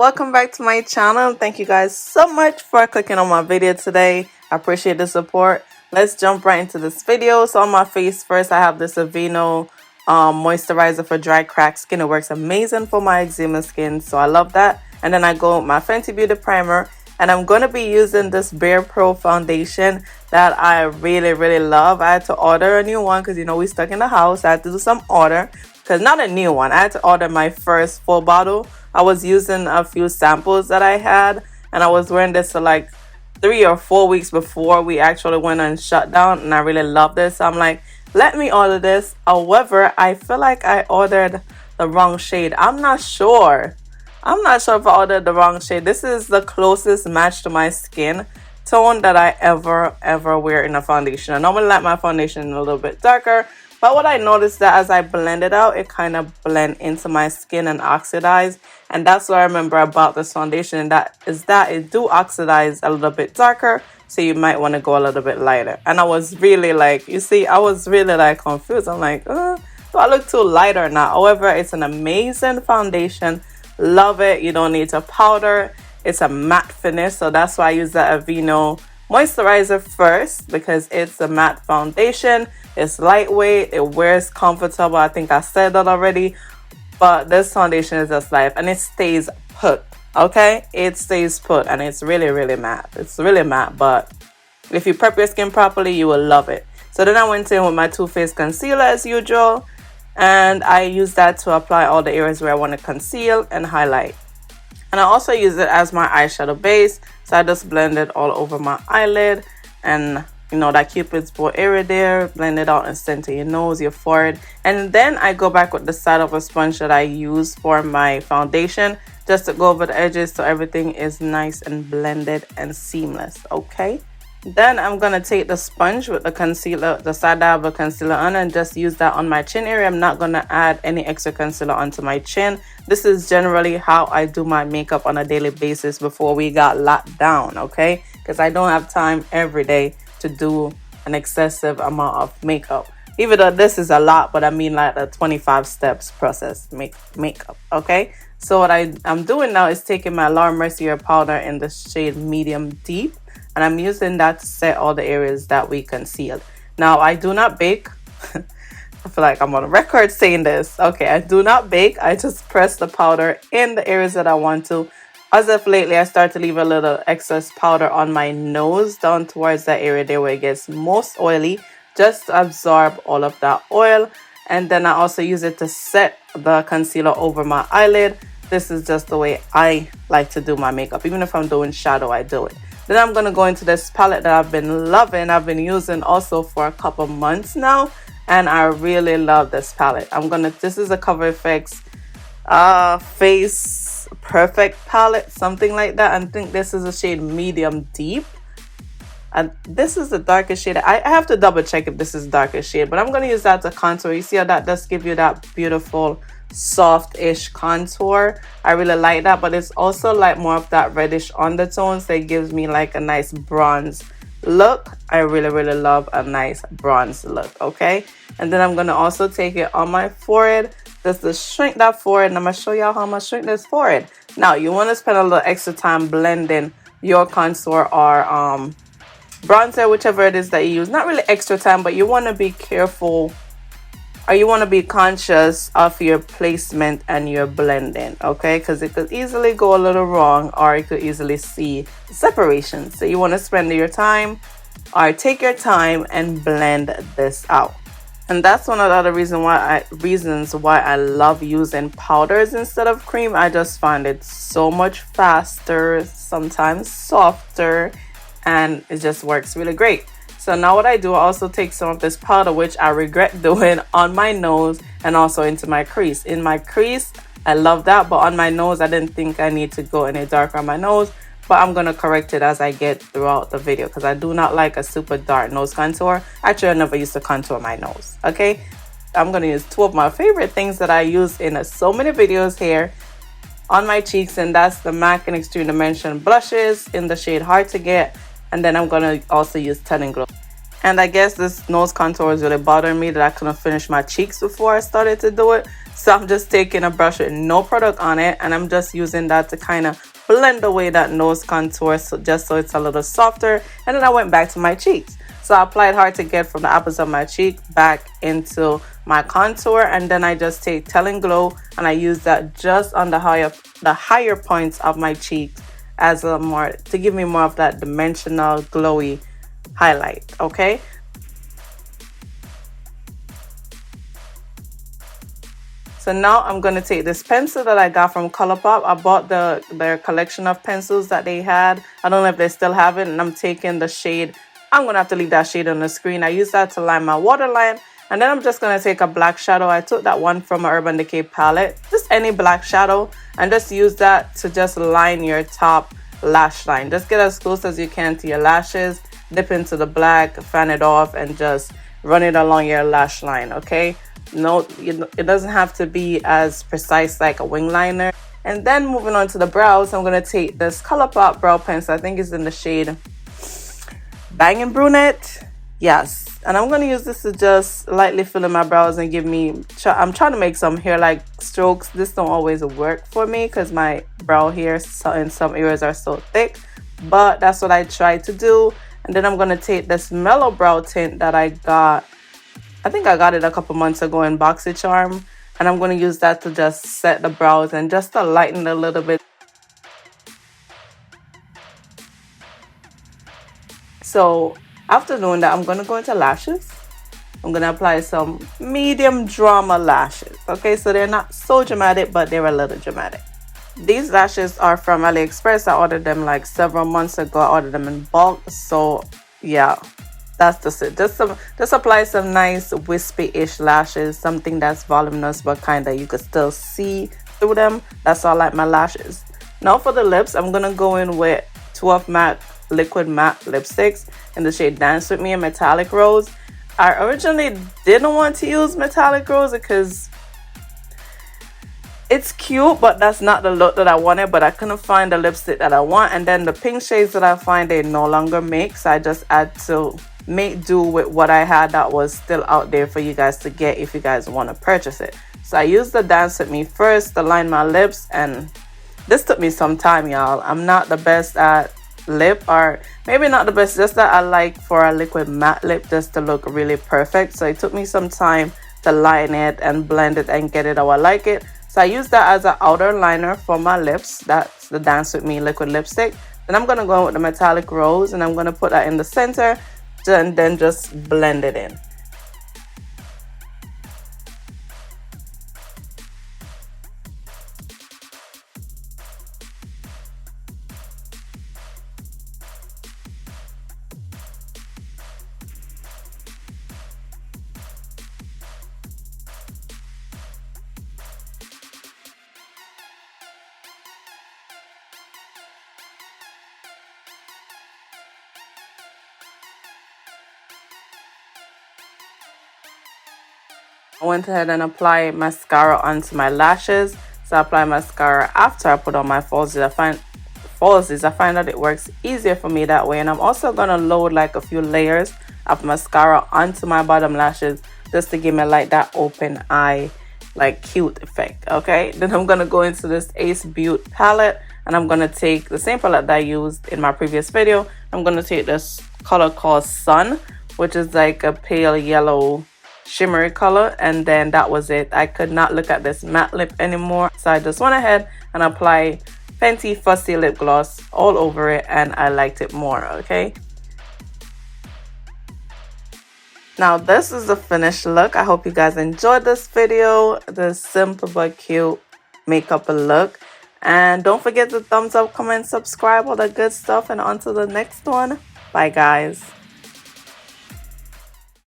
welcome back to my channel. Thank you guys so much for clicking on my video today. I appreciate the support. Let's jump right into this video. So on my face first, I have this Aveeno moisturizer for dry cracked skin. It works amazing for my eczema skin, so I love that. And then I go with my Fenty Beauty primer, and I'm going to be using this Bare Pro foundation that I really love. I had to order a new one because we stuck in the house. I had to do some order, because not a new one, I had to order my first full bottle. I was using a few samples that I had, and I was wearing this for like 3 or 4 weeks before we actually went on shutdown, and I really love this. So I'm like, let me order this. However, I feel like I ordered the wrong shade. I'm not sure if I ordered the wrong shade. This is the closest match to my skin tone that I ever wear in a foundation. I normally like my foundation a little bit darker, but what I noticed that as I blend it out, it kind of blend into my skin and oxidize. And that's what I remember about this foundation, and that it do oxidize a little bit darker, so you might want to go a little bit lighter. And I was really like, I was really like confused. I'm like, do I look too light or not? However, it's an amazing foundation. Love it. You don't need to powder. It's a matte finish, so that's why I use the Aveeno moisturizer first, because it's a matte foundation. It's lightweight, it wears comfortable. I think I said that already, but this foundation is just life, and it stays put. Okay, it stays put, and it's really matte. It's really matte, but if you prep your skin properly, you will love it. So then I went in with my Too Faced concealer as usual, and I use that to apply all the areas where I want to conceal and highlight. And I also use it as my eyeshadow base, so I just blend it all over my eyelid, and that Cupid's bow area there, blend it out and center your nose, your forehead. And then I go back with the side of a sponge that I use for my foundation, just to go over the edges so everything is nice and blended and seamless. Okay, then I'm gonna take the sponge with the concealer, the side that I have a concealer on, and just use that on my chin area. I'm not gonna add any extra concealer onto my chin. This is generally how I do my makeup on a daily basis before we got locked down, okay? Because I don't have time every day to do an excessive amount of makeup. Even though this is a lot, but I mean like a 25 steps process makeup, okay? So what I'm doing now is taking my Laura Mercier powder in the shade Medium Deep, and I'm using that to set all the areas that we concealed. Now, I do not bake. I feel like I'm on a record saying this. Okay, I do not bake. I just press the powder in the areas that I want to. As of lately, I start to leave a little excess powder on my nose down towards that area there where it gets most oily, just to absorb all of that oil. And then I also use it to set the concealer over my eyelid. This is just the way I like to do my makeup. Even if I'm doing shadow, I do it. Then I'm going to go into this palette that I've been loving. I've been using also for a couple months now, and I really love this palette. This is a Cover FX Face Perfect palette, something like that. I think this is a shade Medium Deep, and this is the darkest shade. I have to double check if this is darkest shade, but I'm going to use that to contour. You see how that does give you that beautiful soft-ish contour. I really like that, but it's also like more of that reddish undertone, so it gives me like a nice bronze look. I really love a nice bronze look. Okay, and then I'm going to also take it on my forehead just to shrink that forehead, and I'm going to show y'all how I'm going to shrink this forehead. Now, you want to spend a little extra time blending your contour or bronzer, whichever it is that you use. Not really extra time, but you want to be careful, or you want to be conscious of your placement and your blending, okay? Because it could easily go a little wrong, or you could easily see separation. So you want to spend your time, or take your time and blend this out. And that's one of the other reasons why I love using powders instead of cream. I just find it so much faster, sometimes softer, and it just works really great. So now what I do, I also take some of this powder, which I regret doing, on my nose and also into my crease. In my crease, I love that, but on my nose, I didn't think I need to go any darker on my nose, but I'm going to correct it as I get throughout the video, because I do not like a super dark nose contour. Actually, I never used to contour my nose, okay? I'm going to use two of my favorite things that I use in so many videos here on my cheeks, and that's the MAC in Extreme Dimension blushes in the shade Hard to Get. And then I'm going to also use Tan and Glow. And I guess this nose contour is really bothering me that I couldn't finish my cheeks before I started to do it. So I'm just taking a brush with no product on it, and I'm just using that to kind of blend away that nose contour, so just so it's a little softer. And then I went back to my cheeks. So I applied Hard to Get from the apples of my cheek back into my contour, and then I just take Tell and Glow and I use that just on the higher points of my cheeks as a more to give me more of that dimensional glowy highlight. Okay. So now I'm going to take this pencil that I got from ColourPop. I bought their collection of pencils that they had. I don't know if they still have it. And I'm taking the shade. I'm going to have to leave that shade on the screen. I use that to line my waterline. And then I'm just going to take a black shadow. I took that one from my Urban Decay palette. Just any black shadow. And just use that to just line your top lash line. Just get as close as you can to your lashes. Dip into the black, fan it off, and just run it along your lash line, okay? No, it doesn't have to be as precise like a wing liner. And then moving on to the brows, I'm going to take this ColourPop brow pencil. I think it's in the shade Banging Brunette. Yes. And I'm going to use this to just lightly fill in my brows and give me... I'm trying to make some hair-like strokes. This don't always work for me because my brow hair in some areas are so thick. But that's what I try to do. And then I'm going to take this Mellow Brow Tint that I got... I think I got it a couple months ago in BoxyCharm, and I'm going to use that to just set the brows and just to lighten a little bit. So after doing that, I'm going to go into lashes. I'm going to apply some medium drama lashes. Okay, so they're not so dramatic, but they're a little dramatic. These lashes are from AliExpress. I ordered them like several months ago. I ordered them in bulk, so yeah. That's just it. Just apply some nice wispy-ish lashes, something that's voluminous but kind of you could still see through them. That's all like my lashes. Now for the lips, I'm gonna go in with 12 matte liquid matte lipsticks in the shade Dance With Me and Metallic Rose. I originally didn't want to use Metallic Rose because it's cute, but that's not the look that I wanted. But I couldn't find the lipstick that I want, and then the pink shades that I find they no longer make, so I just had to make do with what I had that was still out there for you guys to get if you guys want to purchase it. So I used the Dance With Me first to line my lips, and this took me some time, y'all. I'm not the best at lip, or maybe not the best, just that I like for a liquid matte lip just to look really perfect. So it took me some time to line it and blend it and get it how I like it. So I use that as an outer liner for my lips. That's the Dance With Me liquid lipstick. Then I'm going to go with the Metallic Rose, and I'm going to put that in the center and then just blend it in. I went ahead and applied mascara onto my lashes. So I apply mascara after I put on my falsies. I find that it works easier for me that way. And I'm also going to load like a few layers of mascara onto my bottom lashes just to give me like that open eye, like cute effect. Okay, then I'm going to go into this Ace Beauty palette, and I'm going to take the same palette that I used in my previous video. I'm going to take this color called Sun, which is like a pale yellow shimmery color, and then that was it. I could not look at this matte lip anymore, so I just went ahead and applied Fenty Fussy lip gloss all over it, and I liked it more. Okay, now this is the finished look. I hope you guys enjoyed this video, the simple but cute makeup look. And don't forget to thumbs up, comment, subscribe, all that good stuff. And on to the next one. Bye guys.